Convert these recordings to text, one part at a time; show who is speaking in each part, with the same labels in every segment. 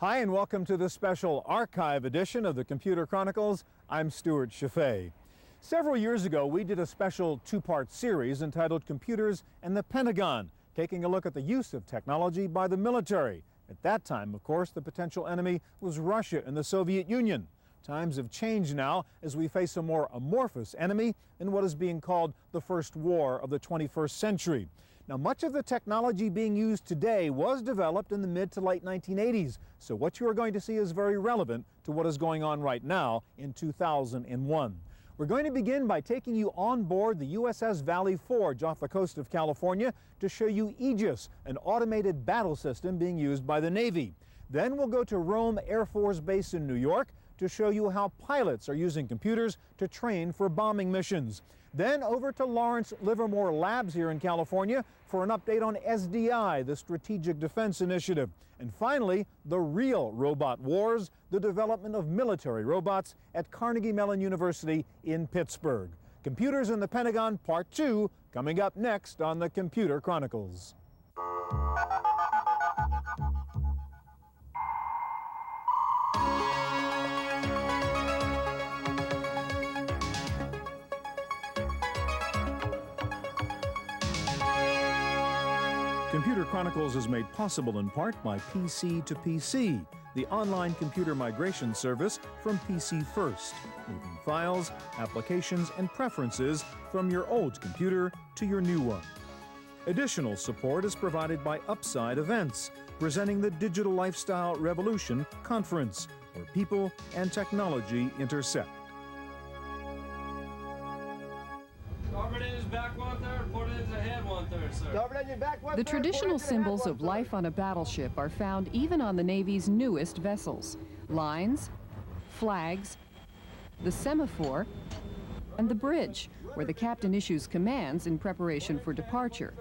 Speaker 1: Hi, and welcome to this special archive edition of the Computer Chronicles. I'm Stewart Cheifet. Several years ago, we did a special two-part series entitled Computers and the Pentagon, taking a look at the use of technology by the military. At that time, of course, the potential enemy was Russia and the Soviet Union. Times have changed now as we face a more amorphous enemy in what is being called the First War of the 21st century. Now, much of the technology being used today was developed in the mid to late 1980s, so what you are going to see is very relevant to what is going on right now in 2001. We're going to begin by taking you on board the USS Valley Forge off the coast of California to show you Aegis, an automated battle system being used by the Navy. Then we'll go to Rome Air Force Base in New York to show you how pilots are using computers to train for bombing missions. Then over to Lawrence Livermore Labs here in California for an update on SDI, the Strategic Defense Initiative. And finally, the real robot wars, the development of military robots at Carnegie Mellon University in Pittsburgh. Computers in the Pentagon, Part 2, coming up next on the Computer Chronicles. Computer Chronicles is made possible in part by PC to PC, the online computer migration service from PC First, moving files, applications, and preferences from your old computer to your new one. Additional support is provided by Upside Events, presenting the Digital Lifestyle Revolution Conference, where people and technology intersect.
Speaker 2: The traditional symbols of life on a battleship are found even on the Navy's newest vessels: lines, flags, the semaphore, and the bridge, where the captain issues commands in preparation for departure.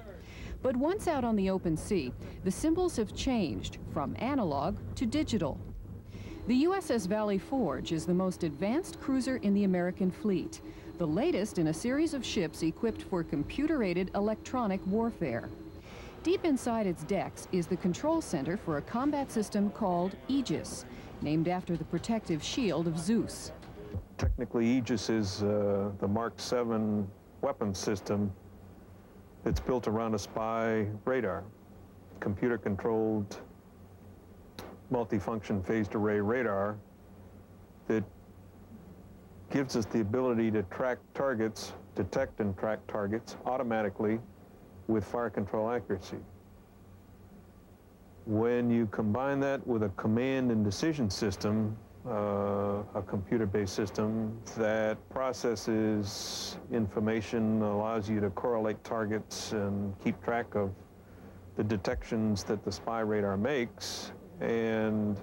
Speaker 2: But once out on the open sea, the symbols have changed from analog to digital. The USS Valley Forge is the most advanced cruiser in the American fleet, the latest in a series of ships equipped for computer-aided electronic warfare. Deep inside its decks is the control center for a combat system called Aegis, named after the protective shield of Zeus.
Speaker 3: Technically, Aegis is the Mark VII weapon system that's built around a spy radar, computer-controlled multifunction phased array radar that gives us the ability to track targets, detect and track targets automatically with fire control accuracy. When you combine that with a command and decision system, a computer-based system that processes information, allows you to correlate targets and keep track of the detections that the spy radar makes, and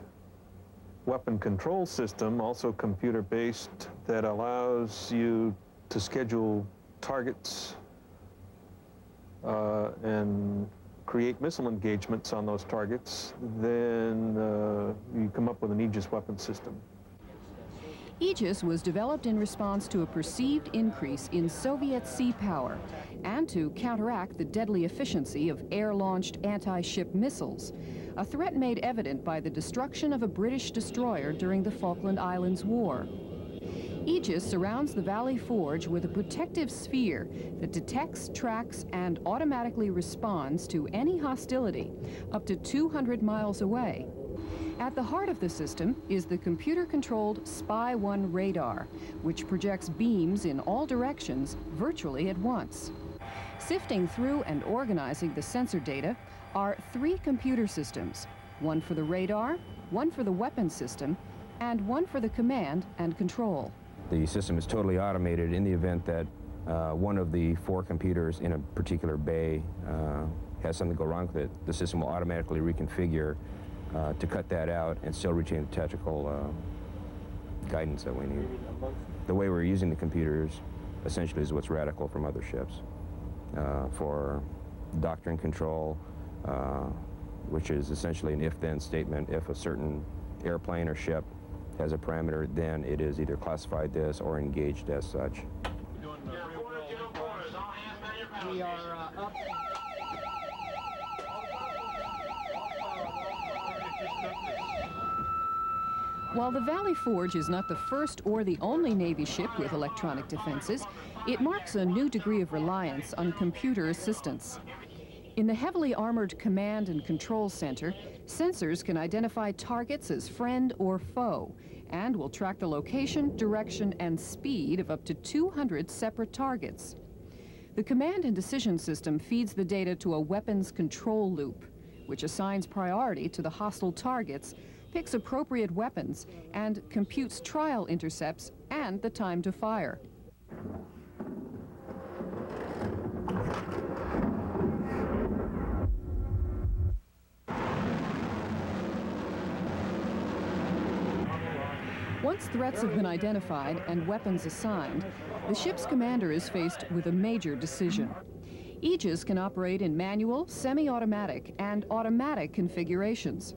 Speaker 3: weapon control system, also computer-based, that allows you to schedule targets and create missile engagements on those targets, then you come up with an Aegis weapon system.
Speaker 2: Aegis was developed in response to a perceived increase in Soviet sea power and to counteract the deadly efficiency of air-launched anti-ship missiles, a threat made evident by the destruction of a British destroyer during the Falkland Islands War. Aegis surrounds the Valley Forge with a protective sphere that detects, tracks, and automatically responds to any hostility up to 200 miles away. At the heart of the system is the computer-controlled Spy-1 radar, which projects beams in all directions virtually at once. Sifting through and organizing the sensor data are 3 computer systems, one for the radar, one for the weapon system, and one for the command and control.
Speaker 4: The system is totally automated. In the event that one of the 4 computers in a particular bay has something go wrong with it, the system will automatically reconfigure to cut that out and still retain the tactical guidance that we need. The way we're using the computers essentially is what's radical from other ships. For doctrine control, which is essentially an if-then statement. If a certain airplane or ship has a parameter, then it is either classified this or engaged as such.
Speaker 5: We are up.
Speaker 2: While the Valley Forge is not the first or the only Navy ship with electronic defenses, it marks a new degree of reliance on computer assistance. In the heavily armored Command and Control Center, sensors can identify targets as friend or foe and will track the location, direction, and speed of up to 200 separate targets. The command and decision system feeds the data to a weapons control loop, which assigns priority to the hostile targets, picks appropriate weapons, and computes trial intercepts and the time to fire. Once threats have been identified and weapons assigned, the ship's commander is faced with a major decision. Aegis can operate in manual, semi-automatic, and automatic configurations.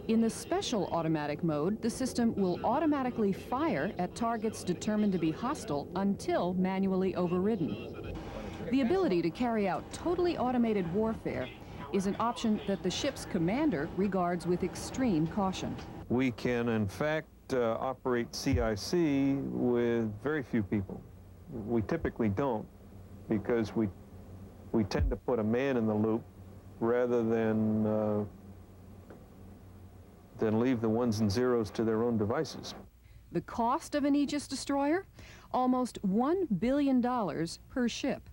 Speaker 2: In the special automatic mode, the system will automatically fire at targets determined to be hostile until manually overridden. The ability to carry out totally automated warfare is an option that the ship's commander regards with extreme caution.
Speaker 3: We can, in fact, operate CIC with very few people. We typically don't, because we tend to put a man in the loop rather than leave the ones and zeros to their own devices.
Speaker 2: The cost of an Aegis destroyer? Almost $1 billion per ship.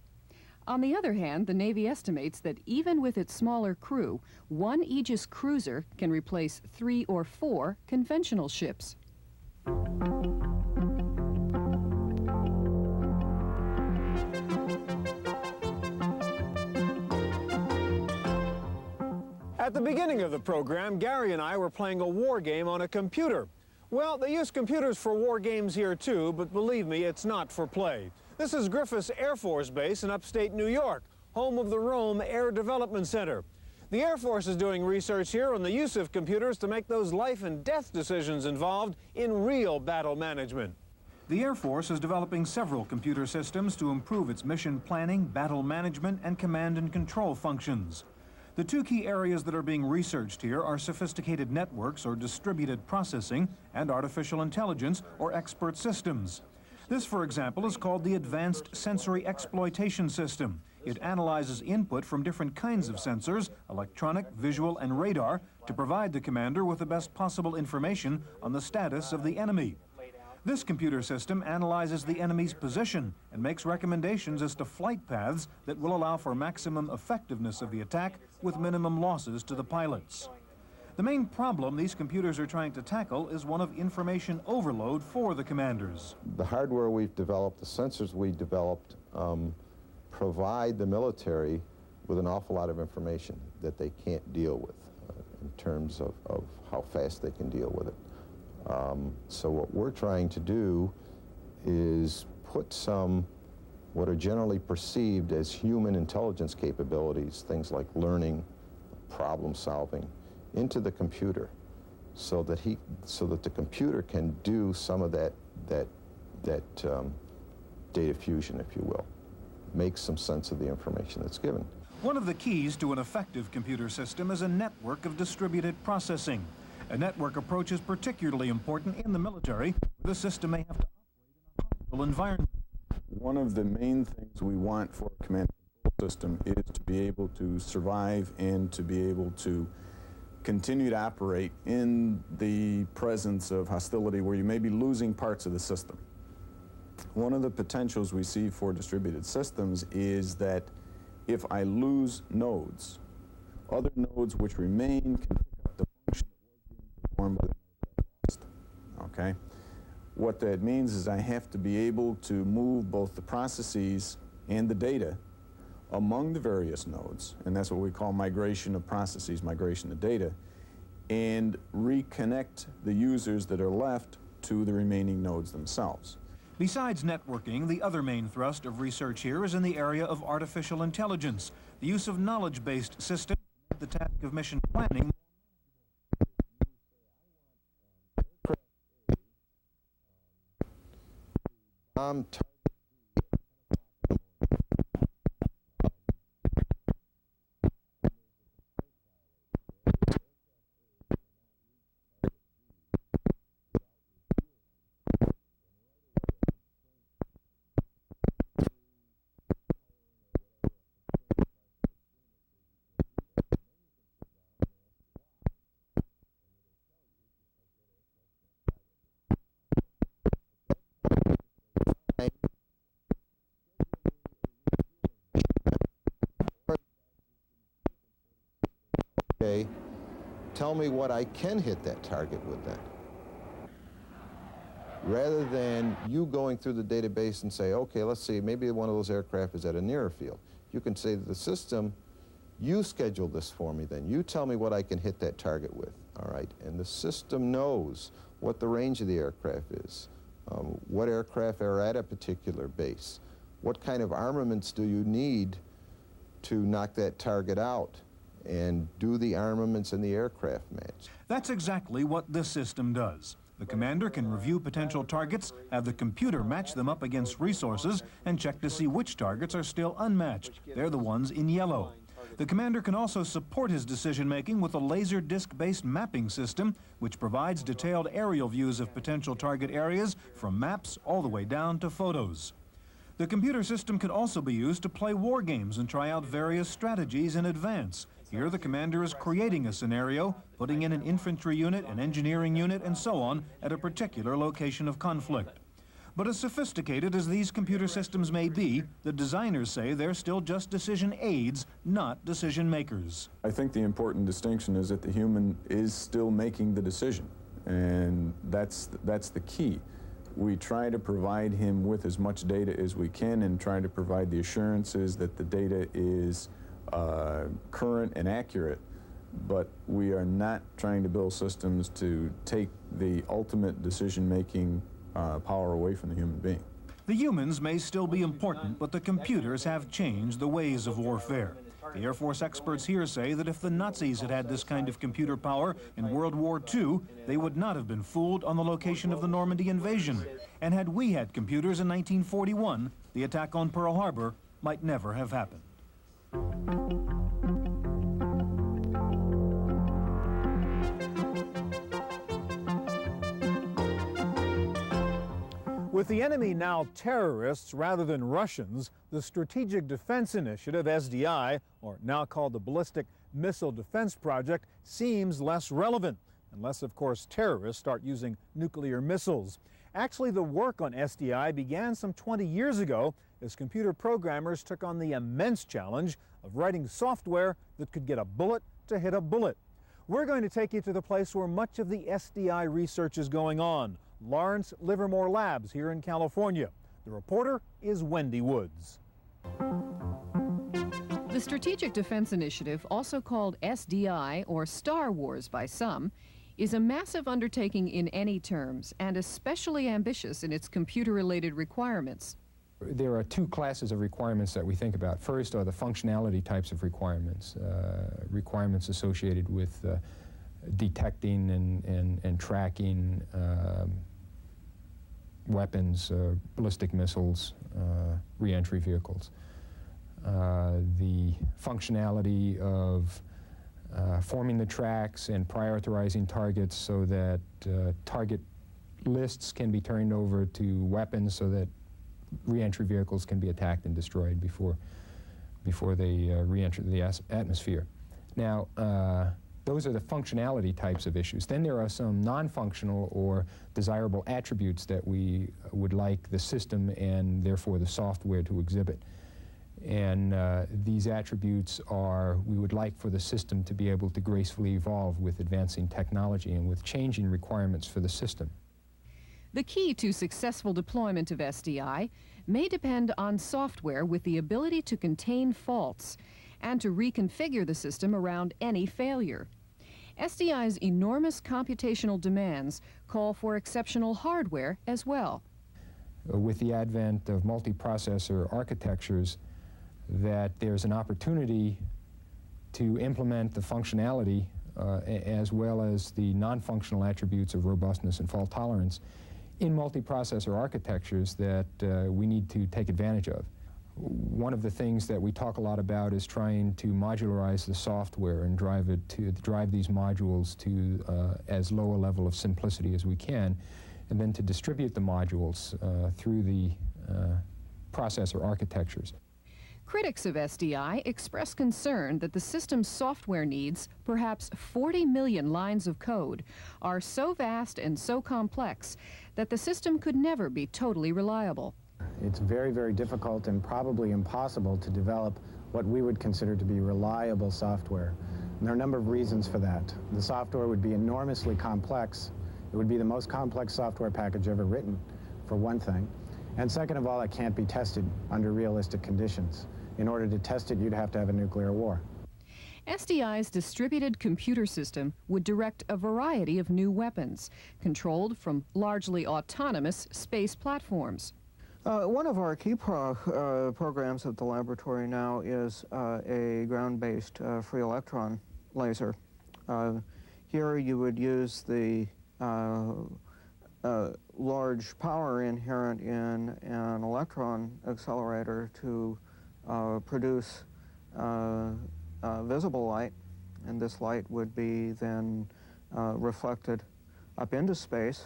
Speaker 2: On the other hand, the Navy estimates that even with its smaller crew, one Aegis cruiser can replace 3 or 4 conventional ships.
Speaker 1: At the beginning of the program, Gary and I were playing a war game on a computer. Well, they use computers for war games here too, but believe me, it's not for play. This is Griffiss Air Force Base in upstate New York, home of the Rome Air Development Center. The Air Force is doing research here on the use of computers to make those life and death decisions involved in real battle management. The Air Force is developing several computer systems to improve its mission planning, battle management, and command and control functions. The two key areas that are being researched here are sophisticated networks or distributed processing and artificial intelligence or expert systems. This, for example, is called the Advanced Sensory Exploitation System. It analyzes input from different kinds of sensors, electronic, visual, and radar, to provide the commander with the best possible information on the status of the enemy. This computer system analyzes the enemy's position and makes recommendations as to flight paths that will allow for maximum effectiveness of the attack with minimum losses to the pilots. The main problem these computers are trying to tackle is one of information overload for the commanders.
Speaker 6: The hardware we've developed, the sensors we developed, provide the military with an awful lot of information that they can't deal with in terms of how fast they can deal with it. So what we're trying to do is put some what are generally perceived as human intelligence capabilities, things like learning, problem solving, into the computer so that the computer can do some of that data fusion, if you will, make some sense of the information that's given.
Speaker 1: One of the keys to an effective computer system is a network of distributed processing. A network approach is particularly important in the military, where the system may have to operate in a hostile environment.
Speaker 7: One of the main things we want for a command and control system is to be able to survive and to be able to continue to operate in the presence of hostility where you may be losing parts of the system. One of the potentials we see for distributed systems is that if I lose nodes, other nodes which remain can pick up the function that was being performed by the node that I lost. Okay? What that means is I have to be able to move both the processes and the data among the various nodes, and that's what we call migration of processes, migration of data, and reconnect the users that are left to the remaining nodes themselves.
Speaker 1: Besides networking, the other main thrust of research here is in the area of artificial intelligence, the use of knowledge-based systems to make the task of mission planning.
Speaker 6: Okay, tell me what I can hit that target with then. Rather than you going through the database and say, okay, let's see, maybe one of those aircraft is at a nearer field. You can say to the system, you schedule this for me then. You tell me what I can hit that target with, all right? And the system knows what the range of the aircraft is, what aircraft are at a particular base, what kind of armaments do you need to knock that target out, and do the armaments and the aircraft match?
Speaker 1: That's exactly what this system does. The commander can review potential targets, have the computer match them up against resources, and check to see which targets are still unmatched. They're the ones in yellow. The commander can also support his decision-making with a laser disc-based mapping system, which provides detailed aerial views of potential target areas from maps all the way down to photos. The computer system can also be used to play war games and try out various strategies in advance. Here, the commander is creating a scenario, putting in an infantry unit, an engineering unit, and so on at a particular location of conflict. But as sophisticated as these computer systems may be, the designers say they're still just decision aids, not decision makers.
Speaker 7: I think the important distinction is that the human is still making the decision, and that's the key. We try to provide him with as much data as we can and try to provide the assurances that the data is current and accurate, but we are not trying to build systems to take the ultimate decision-making power away from the human being.
Speaker 1: The humans may still be important, but the computers have changed the ways of warfare. The Air Force experts here say that if the Nazis had had this kind of computer power in World War II, they would not have been fooled on the location of the Normandy invasion. And had we had computers in 1941, the attack on Pearl Harbor might never have happened. With the enemy now terrorists rather than Russians, the Strategic Defense Initiative, SDI, or now called the Ballistic Missile Defense Project, seems less relevant, unless, of course, terrorists start using nuclear missiles. Actually, the work on SDI began some 20 years ago as computer programmers took on the immense challenge of writing software that could get a bullet to hit a bullet. We're going to take you to the place where much of the SDI research is going on, Lawrence Livermore Labs here in California. The reporter is Wendy Woods.
Speaker 2: The Strategic Defense Initiative, also called SDI or Star Wars by some, is a massive undertaking in any terms and especially ambitious in its computer-related requirements.
Speaker 8: There are two classes of requirements that we think about. First are the functionality types of requirements, requirements associated with detecting and tracking weapons, ballistic missiles, re-entry vehicles. The functionality of forming the tracks and prioritizing targets so that target lists can be turned over to weapons so that re-entry vehicles can be attacked and destroyed before they re-enter the atmosphere. Now, those are the functionality types of issues. Then there are some non-functional or desirable attributes that we would like the system and therefore the software to exhibit. And these attributes are, we would like for the system to be able to gracefully evolve with advancing technology and with changing requirements for the system.
Speaker 2: The key to successful deployment of SDI may depend on software with the ability to contain faults and to reconfigure the system around any failure. SDI's enormous computational demands call for exceptional hardware as well.
Speaker 8: With the advent of multiprocessor architectures, that there's an opportunity to implement the functionality as well as the non-functional attributes of robustness and fault tolerance in multiprocessor architectures that we need to take advantage of. One of the things that we talk a lot about is trying to modularize the software and drive these modules to as low a level of simplicity as we can, and then to distribute the modules through the processor architectures.
Speaker 2: Critics of SDI express concern that the system's software needs, perhaps 40 million lines of code, are so vast and so complex that the system could never be totally reliable.
Speaker 5: It's very, very difficult and probably impossible to develop what we would consider to be reliable software And there are a number of reasons for that. The software would be enormously complex. It would be the most complex software package ever written, for one thing. And second of all, it can't be tested under realistic conditions. In order to test it, you'd have to have a nuclear war.
Speaker 2: SDI's distributed computer system would direct a variety of new weapons, controlled from largely autonomous space platforms.
Speaker 9: One of our key programs at the laboratory now is a ground-based free electron laser. Here you would use the large power inherent in an electron accelerator to produce visible light, and this light would be then reflected up into space,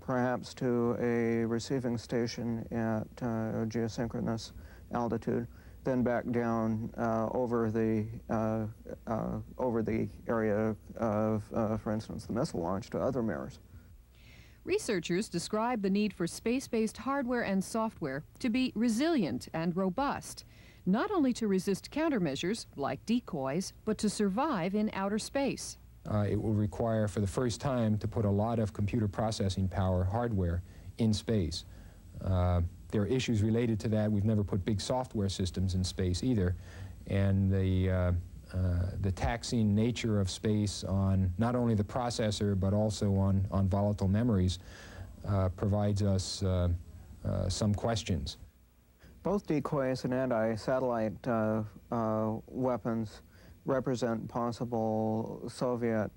Speaker 9: perhaps to a receiving station at a geosynchronous altitude, then back down over the area of, for instance, the missile launch to other mirrors.
Speaker 2: Researchers describe the need for space-based hardware and software to be resilient and robust, not only to resist countermeasures like decoys, but to survive in outer space.
Speaker 8: It will require, for the first time, to put a lot of computer processing power hardware in space. There are issues related to that. We've never put big software systems in space either. And the taxing nature of space on not only the processor but also on volatile memories provides us some questions.
Speaker 9: Both decoys and anti-satellite weapons represent possible Soviet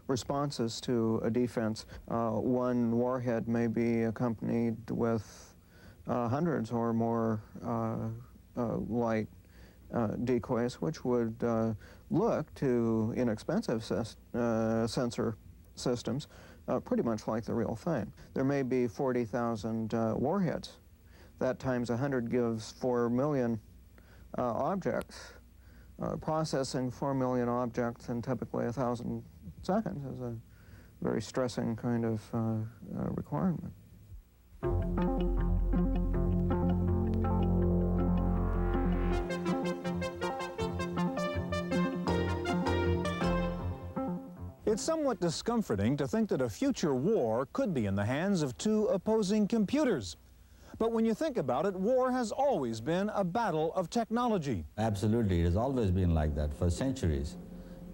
Speaker 9: responses to a defense. One warhead may be accompanied with hundreds or more light decoys, which would look to inexpensive sensor systems pretty much like the real thing. There may be 40,000 warheads. That times 100 gives 4 million objects. Processing 4 million objects in typically 1,000 seconds is a very stressing kind of requirement.
Speaker 1: It's somewhat discomforting to think that a future war could be in the hands of two opposing computers. But when you think about it, war has always been a battle of technology.
Speaker 10: Absolutely, it has always been like that for centuries.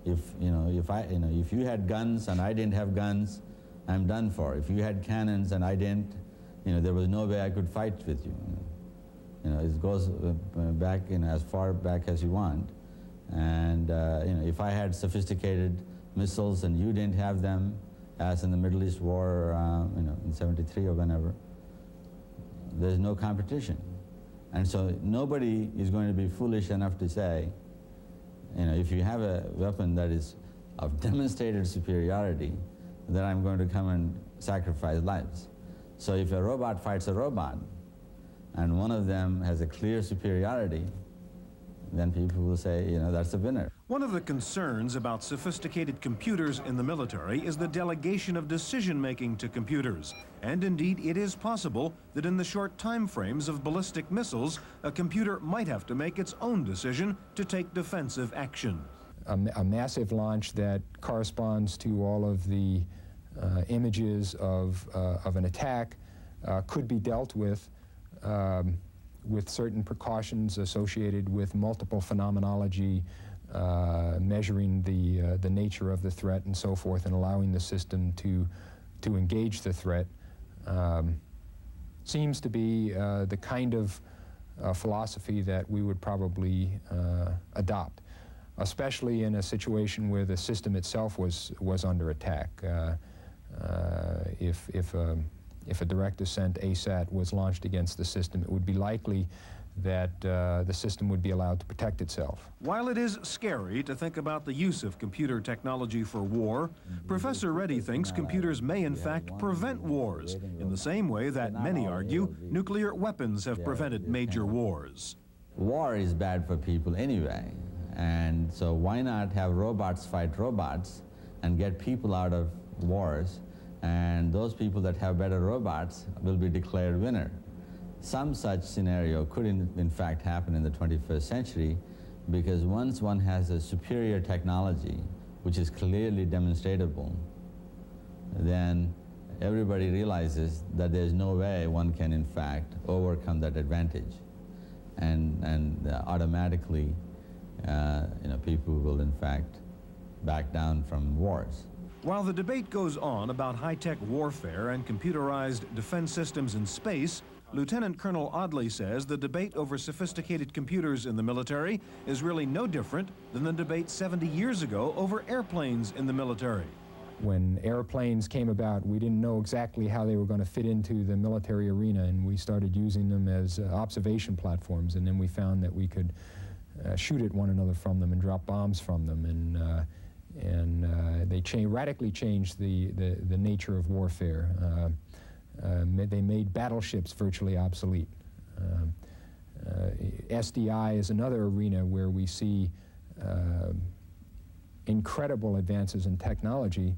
Speaker 10: If you had guns and I didn't have guns, I'm done for. If you had cannons and I didn't, there was no way I could fight with you. It goes back as far back as you want. And if I had sophisticated missiles and you didn't have them, as in the Middle East War, in '73 or whenever, there's no competition. And so nobody is going to be foolish enough to say, if you have a weapon that is of demonstrated superiority, then I'm going to come and sacrifice lives. So if a robot fights a robot, and one of them has a clear superiority, then people will say, that's a winner.
Speaker 1: One of the concerns about sophisticated computers in the military is the delegation of decision-making to computers. And indeed, it is possible that in the short time frames of ballistic missiles, a computer might have to make its own decision to take defensive action.
Speaker 8: A massive launch that corresponds to all of the images of an attack could be dealt with certain precautions associated with multiple phenomenology, measuring the nature of the threat and so forth, and allowing the system to engage the threat, seems to be the kind of philosophy that we would probably adopt, especially in a situation where the system itself was under attack. If a direct ascent ASAT was launched against the system, it would be likely that the system would be allowed to protect itself.
Speaker 1: While it is scary to think about the use of computer technology for war, Professor Reddy thinks computers may in fact prevent wars, in the same way that many argue nuclear weapons have prevented major wars.
Speaker 10: War is bad for people anyway, and so why not have robots fight robots and get people out of wars, and those people that have better robots will be declared winner. Some such scenario could in fact happen in the 21st century, Because once one has a superior technology, which is clearly demonstrable, then everybody realizes that there's no way one can in fact overcome that advantage, and automatically people will in fact back down from wars.
Speaker 1: While the debate goes on about high-tech warfare and computerized defense systems in space, Lieutenant Colonel Audley says the debate over sophisticated computers in the military is really no different than the debate 70 years ago over airplanes in the military.
Speaker 8: When airplanes came about, we didn't know exactly how they were going to fit into the military arena, and we started using them as observation platforms, and then we found that we could shoot at one another from them and drop bombs from them, and they radically changed the nature of warfare. They made battleships virtually obsolete. SDI is another arena where we see incredible advances in technology,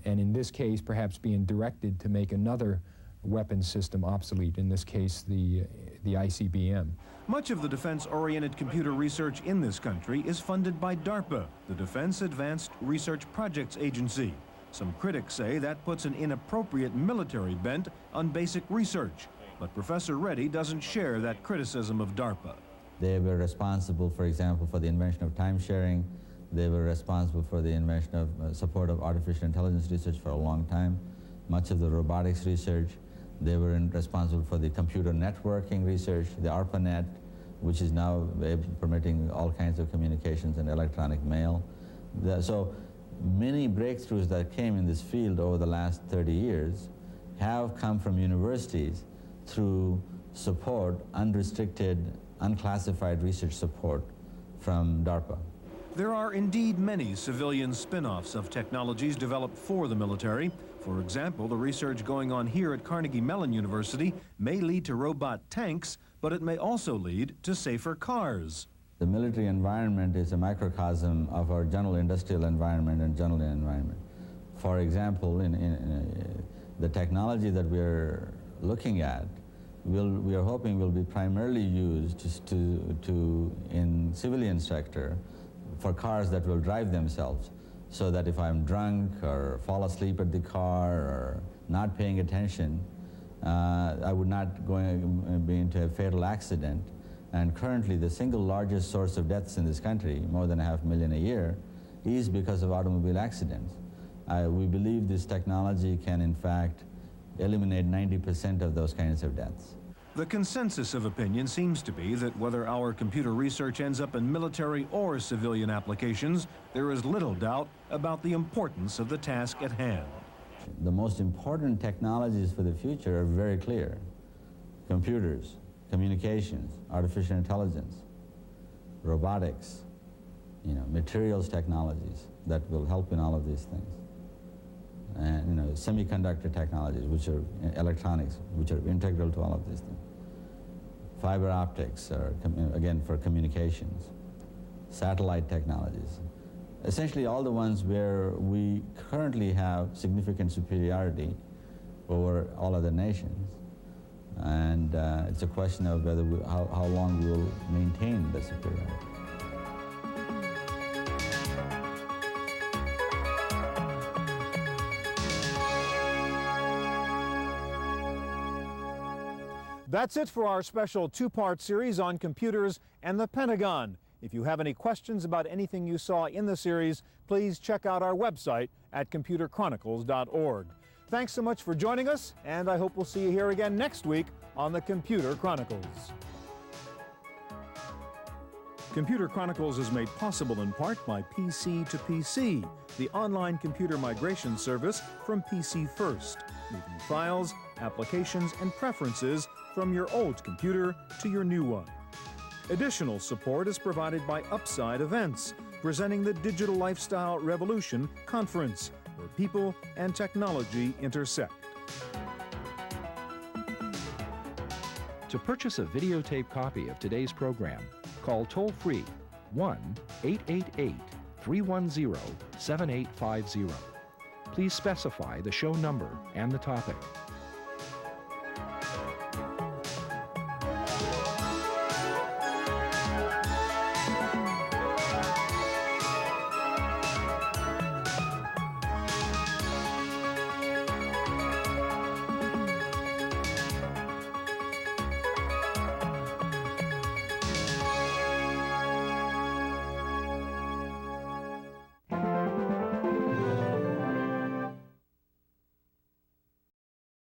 Speaker 8: and in this case perhaps being directed to make another weapons system obsolete, in this case the ICBM.
Speaker 1: Much of the defense-oriented computer research in this country is funded by DARPA, the Defense Advanced Research Projects Agency. Some critics say that puts an inappropriate military bent on basic research, but Professor Reddy doesn't share that criticism of DARPA.
Speaker 10: They were responsible, for example, for the invention of time sharing. They were responsible for the invention of support of artificial intelligence research for a long time, much of the robotics research. They were responsible for the computer networking research, the ARPANET, which is now permitting all kinds of communications and electronic mail. So many breakthroughs that came in this field over the last 30 years have come from universities through support, unrestricted, unclassified research support from DARPA.
Speaker 1: There are indeed many civilian spin-offs of technologies developed for the military. For example, the research going on here at Carnegie Mellon University may lead to robot tanks, but it may also lead to safer cars.
Speaker 10: The military environment is a microcosm of our general industrial environment and general environment. For example, in the technology that we're looking at, we are hoping will be primarily used in civilian sector for cars that will drive themselves, so that if I'm drunk or fall asleep at the car or not paying attention, I would not be into a fatal accident. And currently the single largest source of deaths in this country, more than 500,000 a year, is because of automobile accidents. We believe this technology can in fact eliminate 90% of those kinds of deaths.
Speaker 1: The consensus of opinion seems to be that whether our computer research ends up in military or civilian applications, there is little doubt about the importance of the task at hand.
Speaker 10: The most important technologies for the future are very clear. Computers, communications, artificial intelligence, robotics, materials technologies that will help in all of these things. And semiconductor technologies, which are electronics, which are integral to all of these things. Fiber optics, again, for communications. Satellite technologies. Essentially all the ones where we currently have significant superiority over all other nations. And it's a question of whether how long we will maintain the superiority.
Speaker 1: That's it for our special two-part series on computers and the Pentagon. If you have any questions about anything you saw in the series, please check out our website at computerchronicles.org. Thanks so much for joining us, and I hope we'll see you here again next week on the Computer Chronicles. Computer Chronicles is made possible in part by PC to PC, the online computer migration service from PC First, moving files, applications, and preferences from your old computer to your new one. Additional support is provided by Upside Events, presenting the Digital Lifestyle Revolution Conference, where people and technology intersect.
Speaker 11: To purchase a videotape copy of today's program, call toll-free 1-888-310-7850. Please specify the show number and the topic.